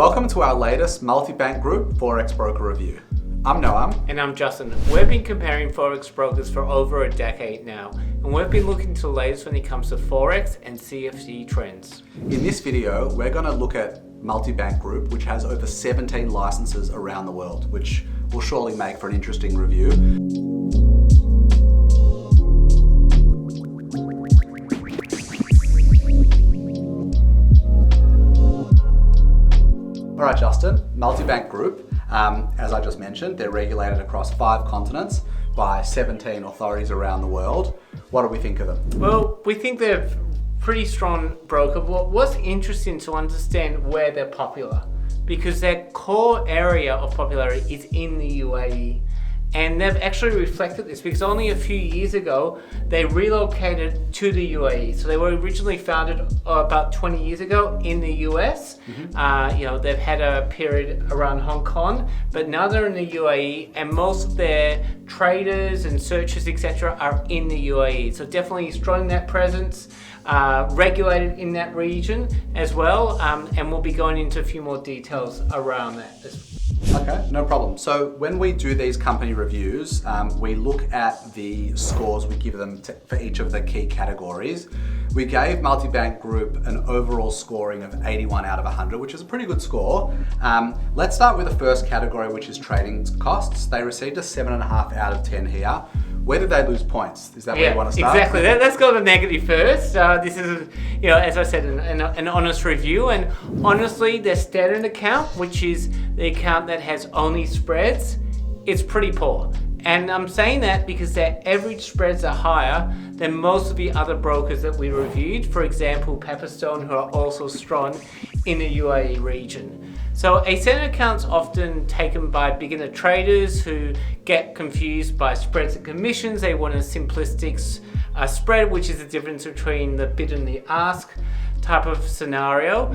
Welcome to our latest multi-bank group Forex broker review. I'm Noam. And I'm Justin. We've been comparing Forex brokers for over a decade now, and we've been looking to the latest when it comes to Forex and CFD trends. In this video, we're going to look at multi-bank group, which has over 17 licenses around the world, which will surely make for an interesting review. All right, Justin, multi-bank group, as I just mentioned, they're regulated across 5 continents by 17 authorities around the world. What do we think of them? Well, we think they're a pretty strong broker. What's interesting to understand where they're popular, because their core area of popularity is in the UAE. And they've actually reflected this because only a few years ago, they relocated to the UAE. So they were originally founded about 20 years ago in the US. They've had a period around Hong Kong, but now they're in the UAE, and most of their traders and searchers, etc., are in the UAE. So definitely strong that presence, regulated in that region as well. And we'll be going into a few more details around that as well. Okay, no problem. So when we do these company reviews, we look at the scores we give them for each of the key categories. We gave Multibank Group an overall scoring of 81 out of 100, which is a pretty good score. Let's start with the first category, which is trading costs. They received a 7.5 out of 10 here. Where did they lose points? Is that where you want to start? Exactly. Let's go to negative first. This is, as I said, an honest review. And honestly, their standard account, which is the account that has only spreads, it's pretty poor. And I'm saying that because their average spreads are higher than most of the other brokers that we reviewed. For example, Pepperstone, who are also strong in the UAE region. So a standard account's often taken by beginner traders who get confused by spreads and commissions. They want a simplistic spread, which is the difference between the bid and the ask type of scenario.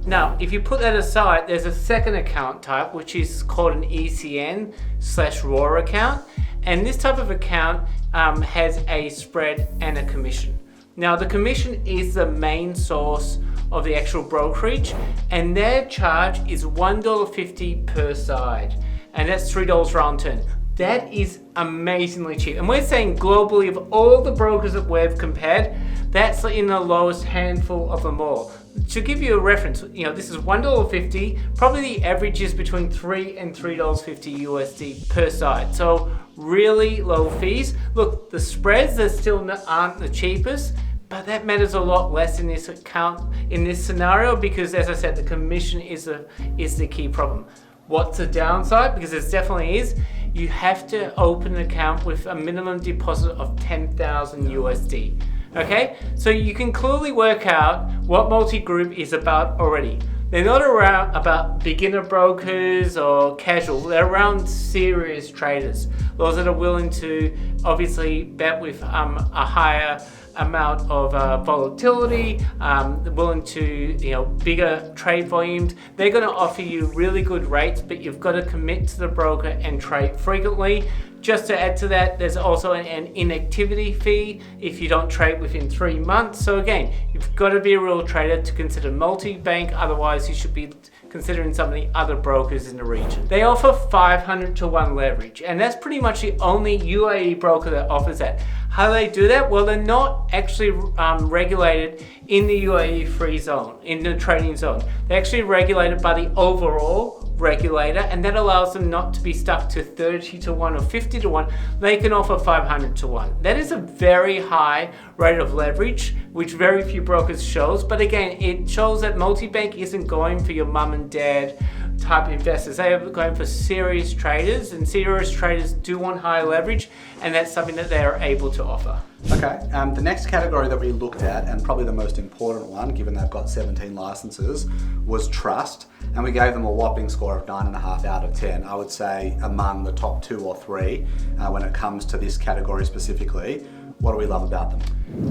Now, if you put that aside, there's a second account type, which is called an ECN/RAW account. And this type of account has a spread and a commission. Now, the commission is the main source of the actual brokerage, and their charge is $1.50 per side, and that's $3 round turn. That is amazingly cheap. And we're saying globally, of all the brokers that we've compared, that's in the lowest handful of them all. To give you a reference, this is $1.50. Probably the average is between $3 and $3.50 USD per side. So really low fees. Look, the spreads still aren't the cheapest, but that matters a lot less in this account, in this scenario, because as I said, the commission is the key problem. What's the downside? Because it definitely is. You have to open an account with a minimum deposit of 10,000 USD. Okay, so you can clearly work out what multi-group is about already. They're not around about beginner brokers or casual. They're around serious traders, those that are willing to obviously bet with a higher amount of volatility, willing to bigger trade volumes. They're going to offer you really good rates, but you've got to commit to the broker and trade frequently. Just to add to that, there's also an inactivity fee if you don't trade within 3 months. So again, you've got to be a real trader to consider multi-bank, otherwise you should be considering some of the other brokers in the region. They offer 500 to 1 leverage, and that's pretty much the only UAE broker that offers that. How do they do that? Well, they're not actually regulated in the UAE free zone, in the trading zone. They're actually regulated by the overall regulator, and that allows them not to be stuck to 30 to 1 or 50 to 1. They can offer 500 to 1. That is a very high rate of leverage, which very few brokers shows. But again, it shows that multi-bank isn't going for your mum and dad type investors. They are going for serious traders, and serious traders do want high leverage, and that's something that they are able to offer. Okay, the next category that we looked at, and probably the most important one, given they've got 17 licenses, was trust. And we gave them a whopping score of 9.5 out of 10. I would say among the top 2 or 3 when it comes to this category specifically. What do we love about them?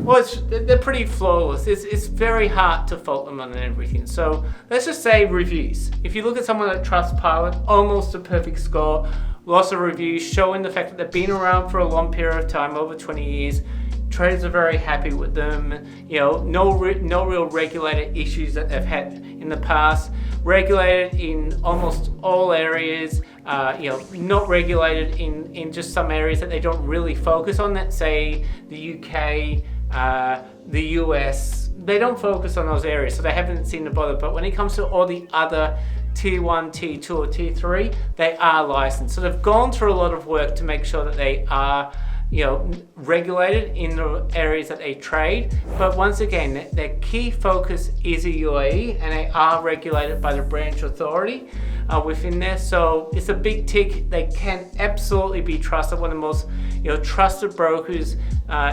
Well, they're pretty flawless. It's very hard to fault them on everything. So let's just say reviews. If you look at someone like Trustpilot, almost a perfect score. Lots of reviews showing the fact that they've been around for a long period of time, over 20 years. Traders are very happy with them. No real regulator issues that they've had in the past, regulated in almost all areas, not regulated in just some areas that they don't really focus on, that say the UK, the US, they don't focus on those areas, so they haven't seen the bother. But when it comes to all the other Tier 1, Tier 2 or Tier 3, they are licensed. So they've gone through a lot of work to make sure that they are regulated in the areas that they trade. But once again, their key focus is the UAE, and they are regulated by the branch authority within there. So it's a big tick. They can absolutely be trusted, one of the most trusted brokers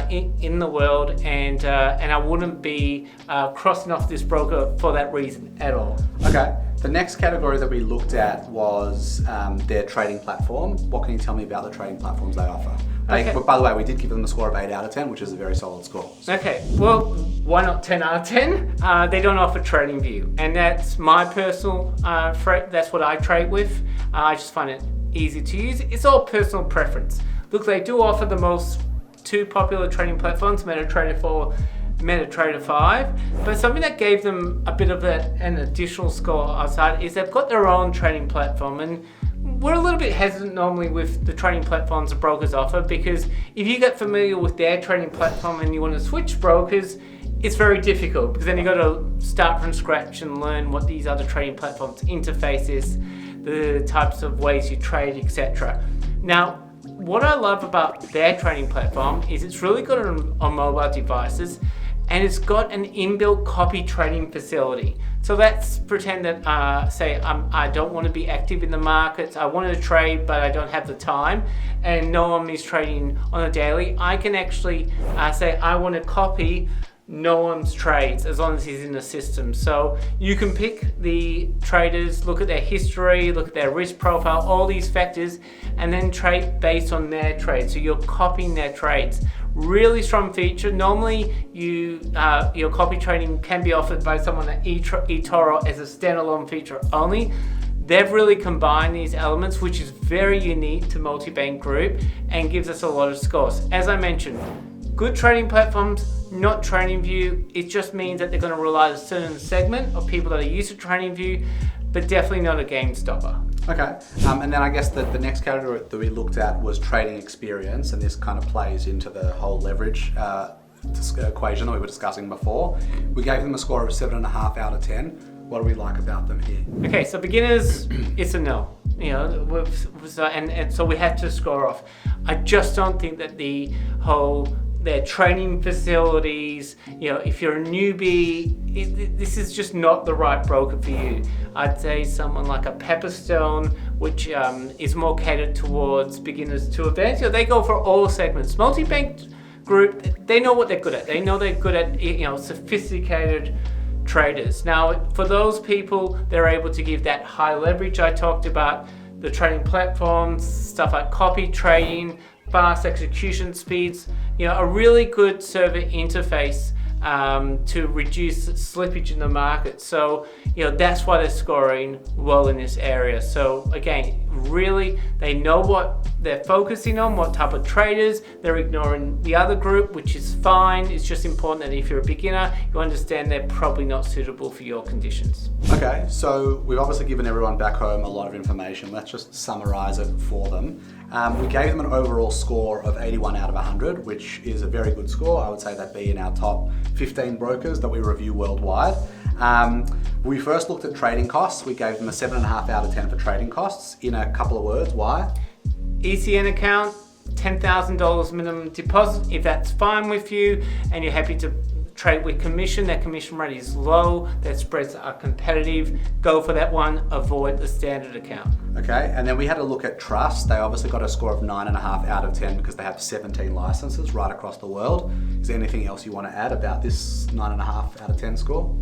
in the world, and I wouldn't be crossing off this broker for that reason at all. Okay. The next category that we looked at was their trading platform. What can you tell me about the trading platforms they offer? Okay. By the way, we did give them a score of 8 out of 10, which is a very solid score. Okay, well, why not 10 out of 10? They don't offer TradingView, and that's my personal, that's what I trade with. I just find it easy to use. It's all personal preference. Look, they do offer the most two popular trading platforms, MetaTrader 4, MetaTrader 5, but something that gave them a bit of an additional score outside is they've got their own trading platform. And we're a little bit hesitant normally with the trading platforms that brokers offer, because if you get familiar with their trading platform and you want to switch brokers, it's very difficult, because then you've got to start from scratch and learn what these other trading platforms interface is, the types of ways you trade, etc. Now, what I love about their trading platform is it's really good on mobile devices, and it's got an inbuilt copy trading facility. So let's pretend that, I don't want to be active in the markets. I want to trade, but I don't have the time, and no one is trading on a daily. I can actually say I want to copy no one's trades as long as he's in the system. So you can pick the traders, look at their history, look at their risk profile, all these factors, and then trade based on their trades. So you're copying their trades. Really strong feature. Normally, your copy trading can be offered by someone at eToro as a standalone feature only. They've really combined these elements, which is very unique to Multibank Group and gives us a lot of scores. As I mentioned, good trading platforms, not TradingView. It just means that they're going to rely on a certain segment of people that are used to TradingView, but definitely not a game stopper. Okay, and then I guess the next category that we looked at was trading experience, and this kind of plays into the whole leverage equation that we were discussing before. We gave them a score of 7.5 out of 10. What do we like about them here? Okay, so beginners, it's a no. And so we had to score off. I just don't think that their training facilities, if you're a newbie, this is just not the right broker for you. I'd say someone like a Pepperstone, which is more catered towards beginners to advanced. They go for all segments. Multibank Group, they know what they're good at. They know they're good at sophisticated traders. Now, for those people, they're able to give that high leverage I talked about, the trading platforms, stuff like copy trading, fast execution speeds, a really good server interface to reduce slippage in the market. So, that's why they're scoring well in this area. So again, really, they know what they're focusing on, what type of traders. They're ignoring the other group, which is fine. It's just important that if you're a beginner, you understand they're probably not suitable for your conditions. Okay, so we've obviously given everyone back home a lot of information. Let's just summarize it for them. We gave them an overall score of 81 out of 100, which is a very good score. I would say that'd be in our top 15 brokers that we review worldwide. We first looked at trading costs. We gave them a 7.5 out of 10 for trading costs. In a couple of words, why? ECN account, $10,000 minimum deposit. If that's fine with you and you're happy to trade with commission, their commission rate is low, their spreads are competitive, go for that one, avoid the standard account. Okay, and then we had a look at trust. They obviously got a score of 9.5 out of 10 because they have 17 licenses right across the world. Is there anything else you want to add about this 9.5 out of 10 score?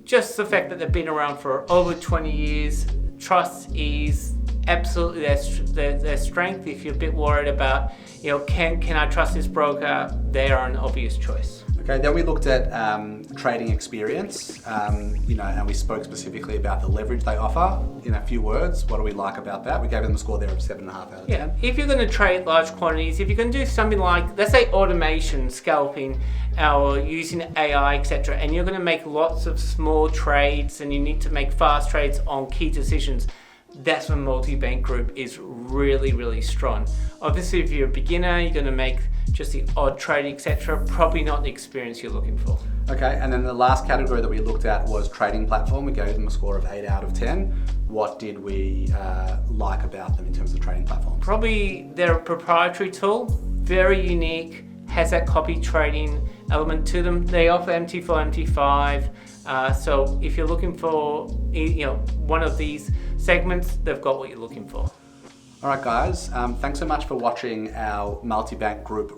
Just the fact that they've been around for over 20 years, trust is absolutely their strength. If you're a bit worried about, can I trust this broker, they are an obvious choice. Okay, then we looked at trading experience, and we spoke specifically about the leverage they offer. In a few words, what do we like about that? We gave them a score there of 7.5 out of 10. Yeah, if you're going to trade large quantities, if you can do something like, let's say, automation, scalping, or using AI, etc., and you're going to make lots of small trades and you need to make fast trades on key decisions, that's when multi-bank group is really, really strong. Obviously, if you're a beginner, you're going to make just the odd trade, etc., probably not the experience you're looking for. Okay, and then the last category that we looked at was trading platform. We gave them a score of 8 out of 10. What did we like about them in terms of trading platforms? Probably they're a proprietary tool, very unique, has that copy trading element to them. They offer MT4, MT5. So if you're looking for one of these segments, they've got what you're looking for. All right, guys. Thanks so much for watching our multi-bank group